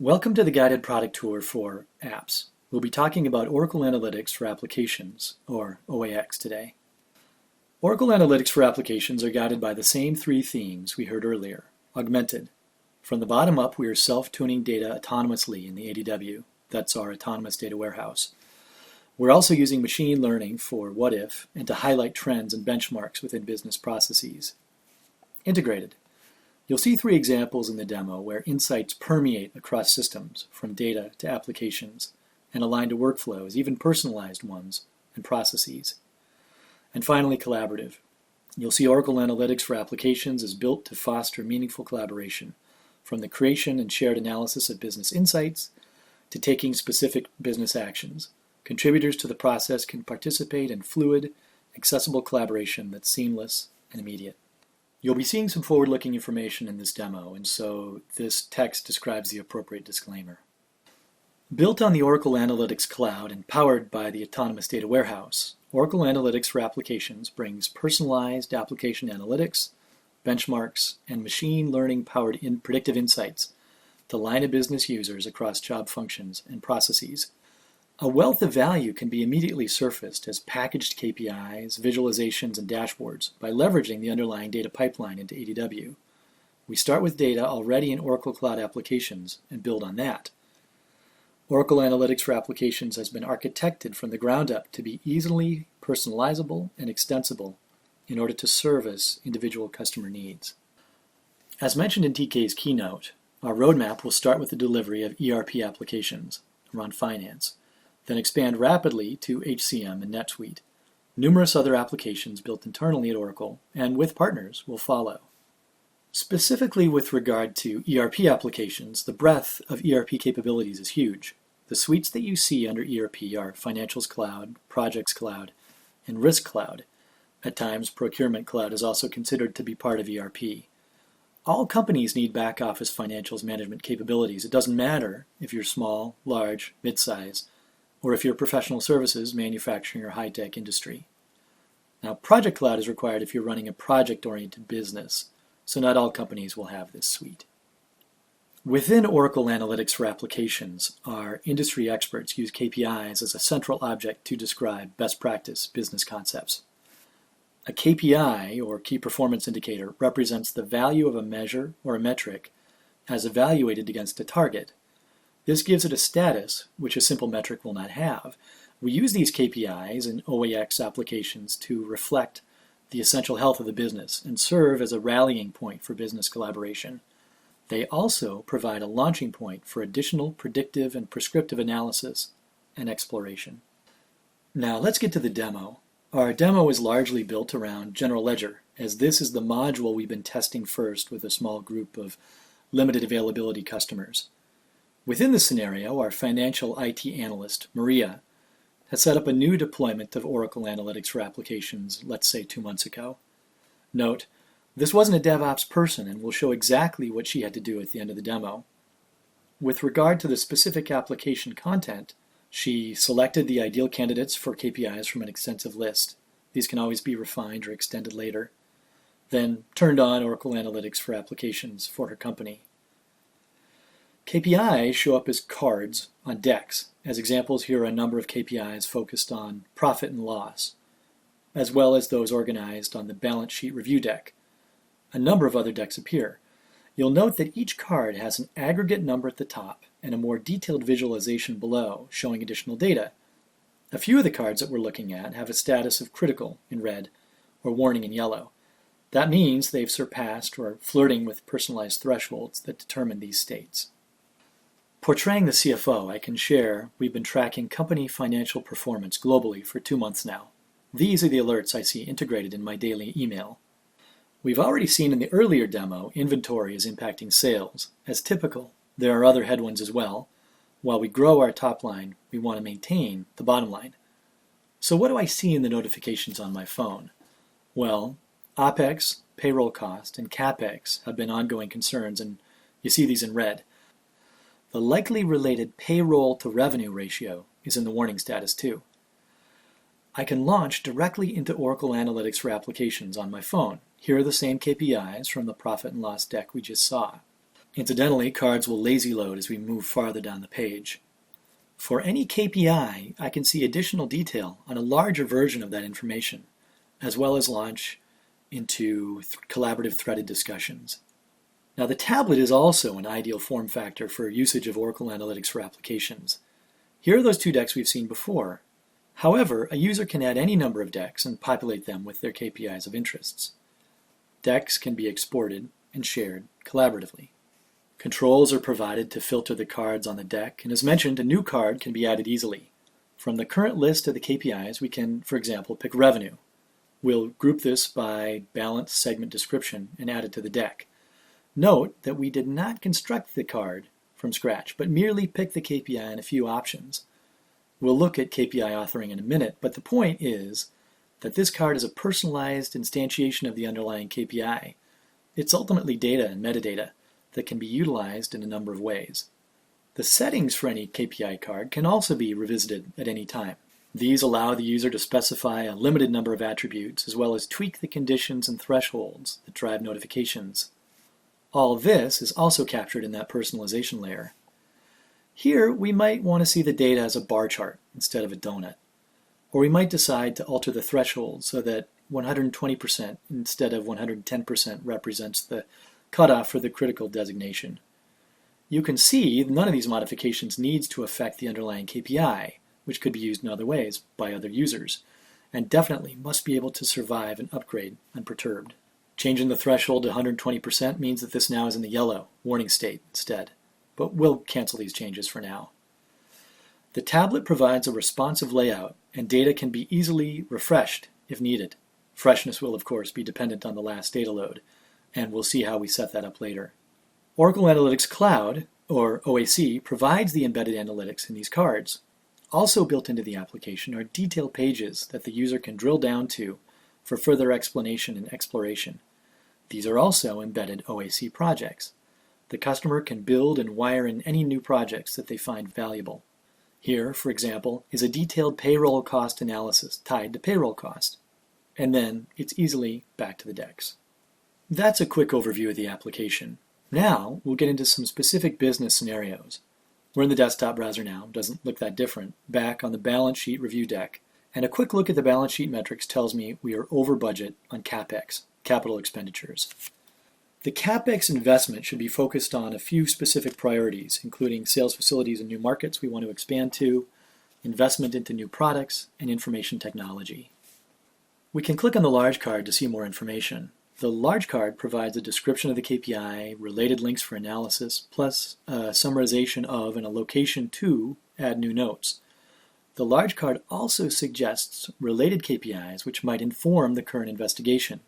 Welcome to the guided product tour for apps. We'll be talking about Oracle Analytics for Applications, or OAX, today. Oracle Analytics for Applications are guided by the same three themes we heard earlier. Augmented. From the bottom up, we are self-tuning data autonomously in the ADW. That's our Autonomous Data Warehouse. We're also using machine learning for what if and to highlight trends and benchmarks within business processes. Integrated. You'll see three examples in the demo where insights permeate across systems, from data to applications, and align to workflows, even personalized ones, and processes. And finally, collaborative. You'll see Oracle Analytics for Applications is built to foster meaningful collaboration, from the creation and shared analysis of business insights to taking specific business actions. Contributors to the process can participate in fluid, accessible collaboration that's seamless and immediate. You'll be seeing some forward-looking information in this demo, and so this text describes the appropriate disclaimer. Built on the Oracle Analytics Cloud and powered by the Autonomous Data Warehouse, Oracle Analytics for Applications brings personalized application analytics, benchmarks, and machine learning-powered predictive insights to line of business users across job functions and processes. A wealth of value can be immediately surfaced as packaged KPIs, visualizations, and dashboards by leveraging the underlying data pipeline into ADW. We start with data already in Oracle Cloud Applications and build on that. Oracle Analytics for Applications has been architected from the ground up to be easily personalizable and extensible in order to service individual customer needs. As mentioned in TK's keynote, our roadmap will start with the delivery of ERP applications around finance, then expand rapidly to HCM and NetSuite. Numerous other applications built internally at Oracle and with partners will follow. Specifically with regard to ERP applications, the breadth of ERP capabilities is huge. The suites that you see under ERP are Financials Cloud, Projects Cloud, and Risk Cloud. At times, Procurement Cloud is also considered to be part of ERP. All companies need back-office financials management capabilities. It doesn't matter if you're small, large, mid-size, or if you're professional services, manufacturing, or high-tech industry. Now, Project Cloud is required if you're running a project-oriented business, so not all companies will have this suite. Within Oracle Analytics for Applications, our industry experts use KPIs as a central object to describe best practice business concepts. A KPI, or Key Performance Indicator, represents the value of a measure or a metric as evaluated against a target. This gives it a status which a simple metric will not have. We use these KPIs in OAX applications to reflect the essential health of the business and serve as a rallying point for business collaboration. They also provide a launching point for additional predictive and prescriptive analysis and exploration. Now let's get to the demo. Our demo is largely built around General Ledger, as this is the module we've been testing first with a small group of limited availability customers. Within the scenario, our financial IT analyst, Maria, has set up a new deployment of Oracle Analytics for Applications, let's say 2 months ago. Note, this wasn't a DevOps person, and we'll show exactly what she had to do at the end of the demo. With regard to the specific application content, she selected the ideal candidates for KPIs from an extensive list. These can always be refined or extended later. Then turned on Oracle Analytics for Applications for her company. KPIs show up as cards on decks. As examples, here are a number of KPIs focused on profit and loss, as well as those organized on the balance sheet review deck. A number of other decks appear. You'll note that each card has an aggregate number at the top and a more detailed visualization below showing additional data. A few of the cards that we're looking at have a status of critical in red or warning in yellow. That means they've surpassed or are flirting with personalized thresholds that determine these states. Portraying the CFO, I can share we've been tracking company financial performance globally for 2 months now. These are the alerts I see integrated in my daily email. We've already seen in the earlier demo inventory is impacting sales. As typical, there are other headwinds as well. While we grow our top line, we want to maintain the bottom line. So what do I see in the notifications on my phone? Well, OPEX, payroll cost, and Capex have been ongoing concerns, and you see these in red. The likely related payroll to revenue ratio is in the warning status too. I can launch directly into Oracle Analytics for Applications on my phone. Here are the same KPIs from the profit and loss deck we just saw. Incidentally, cards will lazy load as we move farther down the page. For any KPI, I can see additional detail on a larger version of that information, as well as launch into collaborative threaded discussions. Now, the tablet is also an ideal form factor for usage of Oracle Analytics for applications. Here are those two decks we've seen before. However, a user can add any number of decks and populate them with their KPIs of interests. Decks can be exported and shared collaboratively. Controls are provided to filter the cards on the deck, and as mentioned, a new card can be added easily. From the current list of the KPIs, we can, for example, pick revenue. We'll group this by balance segment description and add it to the deck. Note that we did not construct the card from scratch, but merely pick the KPI and a few options. We'll look at KPI authoring in a minute, but the point is that this card is a personalized instantiation of the underlying KPI. It's ultimately data and metadata that can be utilized in a number of ways. The settings for any KPI card can also be revisited at any time. These allow the user to specify a limited number of attributes, as well as tweak the conditions and thresholds that drive notifications. All this is also captured in that personalization layer. Here, we might want to see the data as a bar chart instead of a donut. Or we might decide to alter the threshold so that 120% instead of 110% represents the cutoff for the critical designation. You can see none of these modifications needs to affect the underlying KPI, which could be used in other ways by other users, and definitely must be able to survive an upgrade unperturbed. Changing the threshold to 120% means that this now is in the yellow warning state instead, but we'll cancel these changes for now. The tablet provides a responsive layout, and data can be easily refreshed if needed. Freshness will, of course, be dependent on the last data load, and we'll see how we set that up later. Oracle Analytics Cloud, or OAC, provides the embedded analytics in these cards. Also built into the application are detailed pages that the user can drill down to for further explanation and exploration. These are also embedded OAC projects. The customer can build and wire in any new projects that they find valuable. Here, for example, is a detailed payroll cost analysis tied to payroll cost. And then it's easily back to the decks. That's a quick overview of the application. Now we'll get into some specific business scenarios. We're in the desktop browser now, doesn't look that different, back on the balance sheet review deck. And a quick look at the balance sheet metrics tells me we are over budget on Capex, capital expenditures. The Capex investment should be focused on a few specific priorities, including sales facilities and new markets we want to expand to, investment into new products, and information technology. We can click on the large card to see more information. The large card provides a description of the KPI, related links for analysis, plus a summarization of and a location to add new notes. The large card also suggests related KPIs which might inform the current investigation.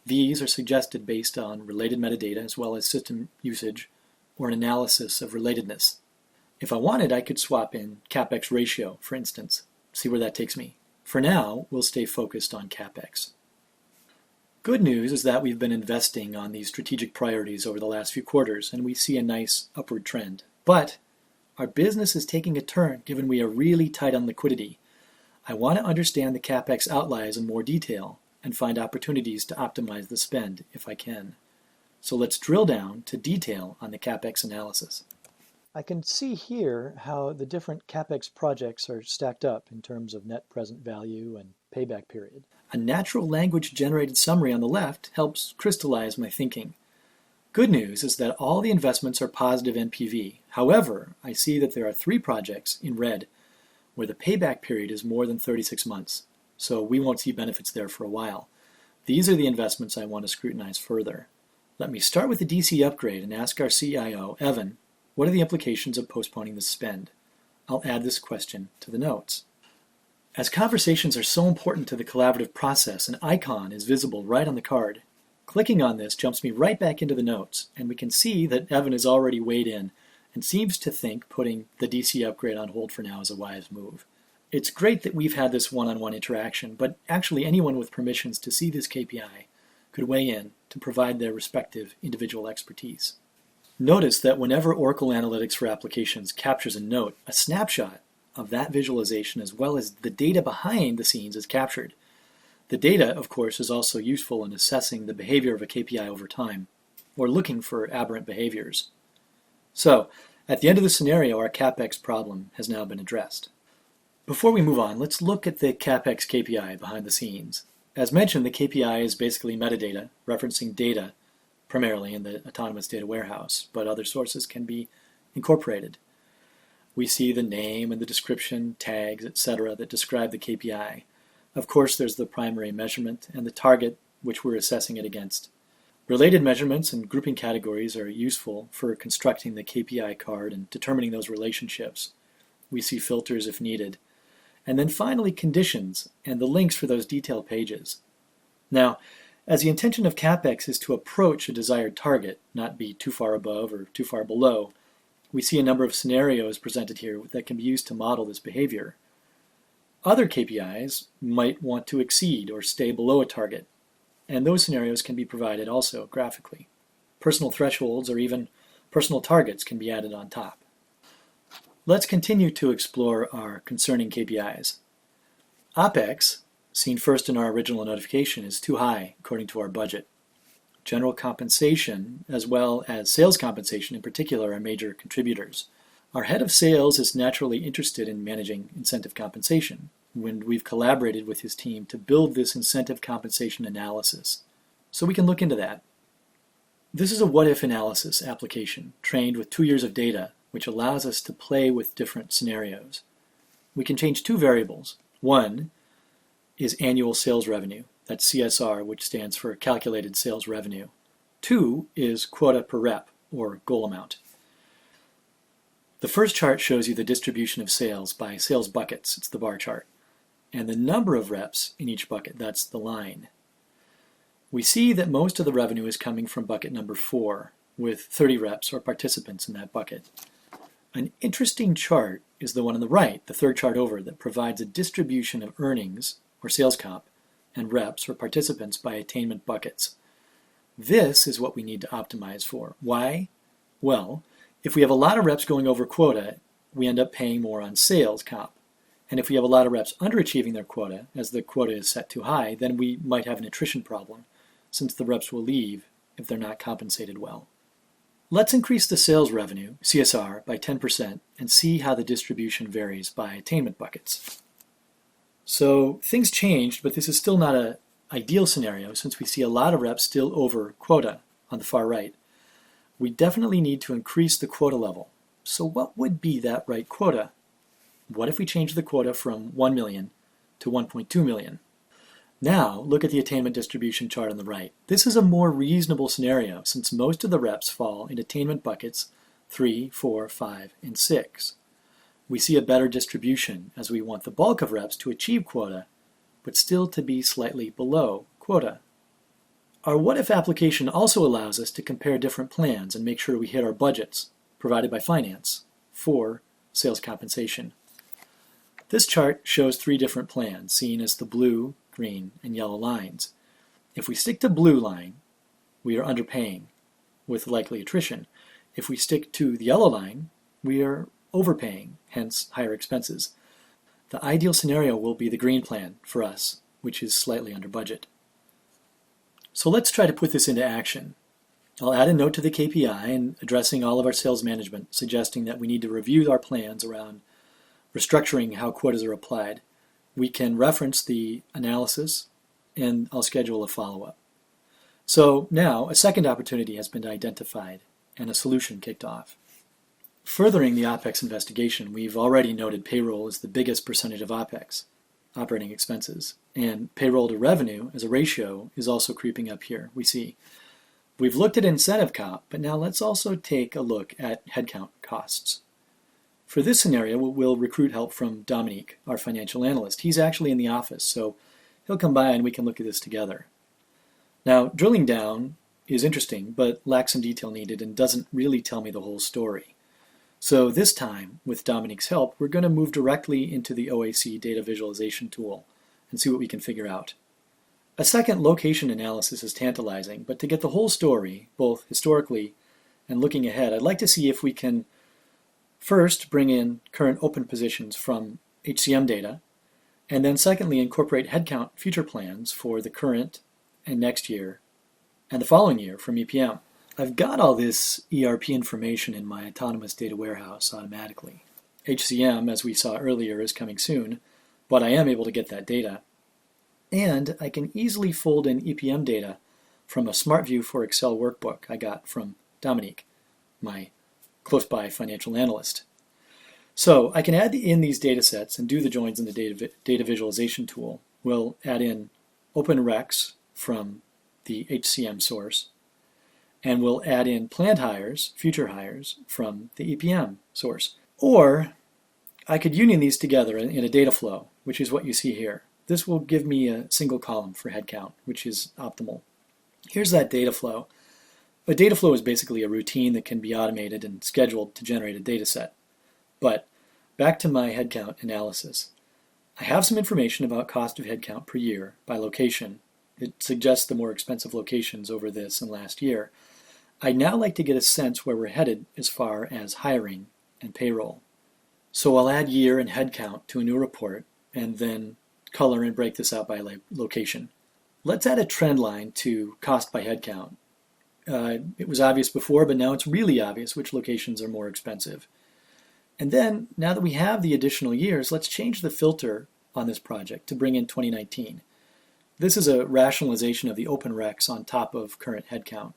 These are suggested based on related metadata as well as system usage or an analysis of relatedness. If I wanted, I could swap in Capex ratio, for instance, see where that takes me. For now, we'll stay focused on Capex. Good news is that we've been investing on these strategic priorities over the last few quarters, and we see a nice upward trend. But our business is taking a turn given we are really tight on liquidity. I want to understand the Capex outliers in more detail and find opportunities to optimize the spend if I can. So let's drill down to detail on the Capex analysis. I can see here how the different Capex projects are stacked up in terms of net present value and payback period. A natural language generated summary on the left helps crystallize my thinking. Good news is that all the investments are positive NPV. However, I see that there are 3 projects in red where the payback period is more than 36 months, so we won't see benefits there for a while. These are the investments I want to scrutinize further. Let me start with the DC upgrade and ask our CIO, Evan, what are the implications of postponing the spend? I'll add this question to the notes. As conversations are so important to the collaborative process, an icon is visible right on the card. Clicking on this jumps me right back into the notes, and we can see that Evan has already weighed in and seems to think putting the DC upgrade on hold for now is a wise move. It's great that we've had this one-on-one interaction, but actually anyone with permissions to see this KPI could weigh in to provide their respective individual expertise. Notice that whenever Oracle Analytics for Applications captures a note, a snapshot of that visualization as well as the data behind the scenes is captured. The data, of course, is also useful in assessing the behavior of a KPI over time, or looking for aberrant behaviors. So, at the end of the scenario, our Capex problem has now been addressed. Before we move on, let's look at the Capex KPI behind the scenes. As mentioned, the KPI is basically metadata, referencing data primarily in the autonomous data warehouse, but other sources can be incorporated. We see the name and the description, tags, etc. that describe the KPI. Of course, there's the primary measurement and the target which we're assessing it against. Related measurements and grouping categories are useful for constructing the KPI card and determining those relationships. We see filters if needed. And then finally, conditions and the links for those detailed pages. Now, as the intention of Capex is to approach a desired target, not be too far above or too far below, we see a number of scenarios presented here that can be used to model this behavior. Other KPIs might want to exceed or stay below a target, and those scenarios can be provided also graphically. Personal thresholds or even personal targets can be added on top. Let's continue to explore our concerning KPIs. OPEX, seen first in our original notification, is too high according to our budget. General compensation, as well as sales compensation in particular, are major contributors. Our head of sales is naturally interested in managing incentive compensation, when we've collaborated with his team to build this incentive compensation analysis. So we can look into that. This is a what-if analysis application trained with 2 years of data, which allows us to play with different scenarios. We can change two variables. One is annual sales revenue. That's CSR, which stands for calculated sales revenue. 2 is quota per rep, or goal amount. The first chart shows you the distribution of sales by sales buckets. It's the bar chart. And the number of reps in each bucket, that's the line. We see that most of the revenue is coming from bucket number 4, with 30 reps or participants in that bucket. An interesting chart is the one on the right, the third chart over, that provides a distribution of earnings, or sales comp, and reps, or participants, by attainment buckets. This is what we need to optimize for. Why? Well, if we have a lot of reps going over quota, we end up paying more on sales comp. And if we have a lot of reps underachieving their quota, as the quota is set too high, then we might have an attrition problem, since the reps will leave if they're not compensated well. Let's increase the sales revenue, CSR, by 10% and see how the distribution varies by attainment buckets. So things changed, but this is still not an ideal scenario since we see a lot of reps still over quota on the far right. We definitely need to increase the quota level. So what would be that right quota? What if we change the quota from 1 million to 1.2 million? Now, look at the attainment distribution chart on the right. This is a more reasonable scenario since most of the reps fall in attainment buckets 3, 4, 5, and 6. We see a better distribution as we want the bulk of reps to achieve quota, but still to be slightly below quota. Our what-if application also allows us to compare different plans and make sure we hit our budgets provided by finance for sales compensation. This chart shows 3 different plans, seen as the blue, green, and yellow lines. If we stick to blue line, we are underpaying, with likely attrition. If we stick to the yellow line, we are overpaying, hence higher expenses. The ideal scenario will be the green plan for us, which is slightly under budget. So let's try to put this into action. I'll add a note to the KPI and addressing all of our sales management, suggesting that we need to review our plans around restructuring how quotas are applied. We can reference the analysis, and I'll schedule a follow-up. So now a second opportunity has been identified and a solution kicked off. Furthering the OPEX investigation, we've already noted payroll as the biggest percentage of OPEX, operating expenses, and payroll to revenue as a ratio is also creeping up here, we see. We've looked at incentive comp, but now let's also take a look at headcount costs. For this scenario, we'll recruit help from Dominique, our financial analyst. He's actually in the office, so he'll come by and we can look at this together. Now, drilling down is interesting, but lacks some detail needed and doesn't really tell me the whole story. So this time, with Dominique's help, we're going to move directly into the OAC data visualization tool and see what we can figure out. A second location analysis is tantalizing, but to get the whole story, both historically and looking ahead, I'd like to see if we can first bring in current open positions from HCM data, and then secondly incorporate headcount future plans for the current and next year and the following year from EPM. I've got all this ERP information in my autonomous data warehouse automatically. HCM, as we saw earlier, is coming soon, but I am able to get that data. And I can easily fold in EPM data from a SmartView for Excel workbook I got from Dominique, my close-by financial analyst. So I can add in these data sets and do the joins in the data visualization tool. We'll add in open recs from the HCM source, and we'll add in planned hires, future hires, from the EPM source. Or I could union these together in a data flow, which is what you see here. This will give me a single column for headcount, which is optimal. Here's that data flow. A data flow is basically a routine that can be automated and scheduled to generate a data set. But back to my headcount analysis. I have some information about cost of headcount per year by location. It suggests the more expensive locations over this and last year. I'd now like to get a sense where we're headed as far as hiring and payroll. So I'll add year and headcount to a new report and then color and break this out by location. Let's add a trend line to cost by headcount. It was obvious before, but now it's really obvious which locations are more expensive. And then, now that we have the additional years, let's change the filter on this project to bring in 2019. This is a rationalization of the open recs on top of current headcount.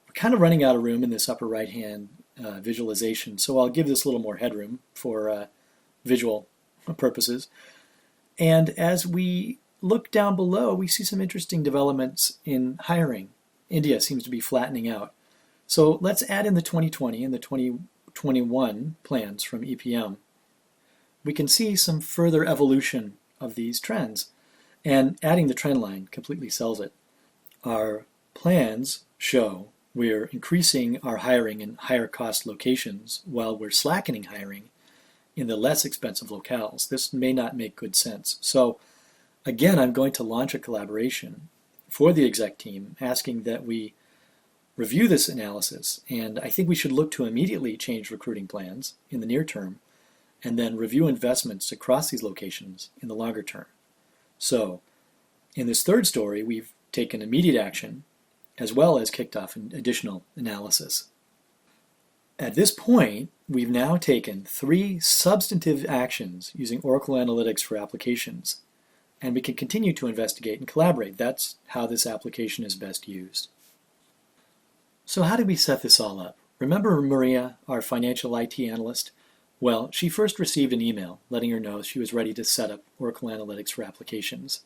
We're kind of running out of room in this upper right-hand visualization, so I'll give this a little more headroom for visual purposes. And as we look down below, we see some interesting developments in hiring. India seems to be flattening out. So let's add in the 2020 and the 2021 plans from EPM. We can see some further evolution of these trends, and adding the trend line completely sells it. Our plans show we're increasing our hiring in higher cost locations while we're slackening hiring in the less expensive locales. This may not make good sense. So again, I'm going to launch a collaboration for the exec team asking that we review this analysis, and I think we should look to immediately change recruiting plans in the near term and then review investments across these locations in the longer term. So in this third story, we've taken immediate action as well as kicked off an additional analysis. At this point, we've now taken 3 substantive actions using Oracle Analytics for applications, and we can continue to investigate and collaborate. That's how this application is best used. So how did we set this all up? Remember Maria, our financial IT analyst? Well, she first received an email letting her know she was ready to set up Oracle Analytics for applications.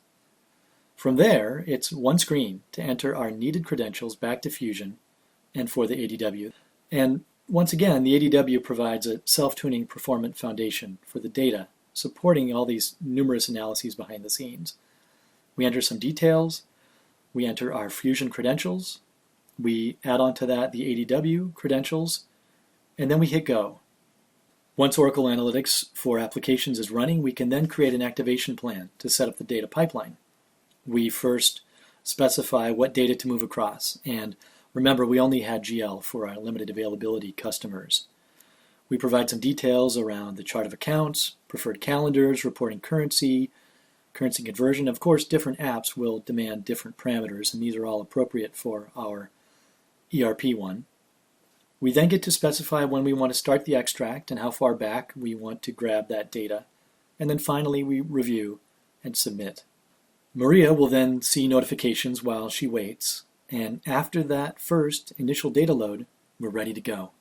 From there, it's one screen to enter our needed credentials back to Fusion and for the ADW. And once again, the ADW provides a self-tuning performance foundation for the data, supporting all these numerous analyses behind the scenes. We enter some details, we enter our Fusion credentials, we add on to that the ADW credentials, and then we hit go. Once Oracle Analytics for applications is running, we can then create an activation plan to set up the data pipeline. We first specify what data to move across, and remember, we only had GL for our limited availability customers. We provide some details around the chart of accounts, preferred calendars, reporting currency conversion. Of course, different apps will demand different parameters, and these are all appropriate for our ERP one. We then get to specify when we want to start the extract and how far back we want to grab that data. And then finally, we review and submit. Maria will then see notifications while she waits, and after that first initial data load, we're ready to go.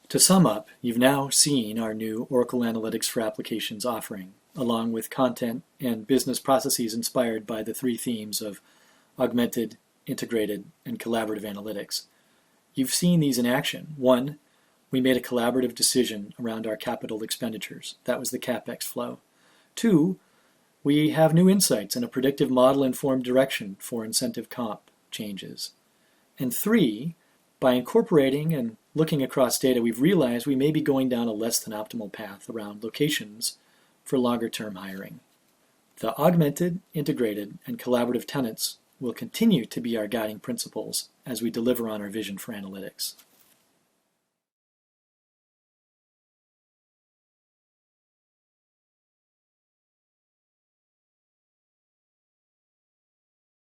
To sum up, you've now seen our new Oracle Analytics for Applications offering, along with content and business processes inspired by the 3 themes of augmented, integrated, and collaborative analytics. You've seen these in action. 1, we made a collaborative decision around our capital expenditures. That was the Capex flow. 2, we have new insights and a predictive model-informed direction for incentive comp changes. And 3, by incorporating and looking across data, we've realized we may be going down a less than optimal path around locations for longer-term hiring. The augmented, integrated, and collaborative tenets will continue to be our guiding principles as we deliver on our vision for analytics.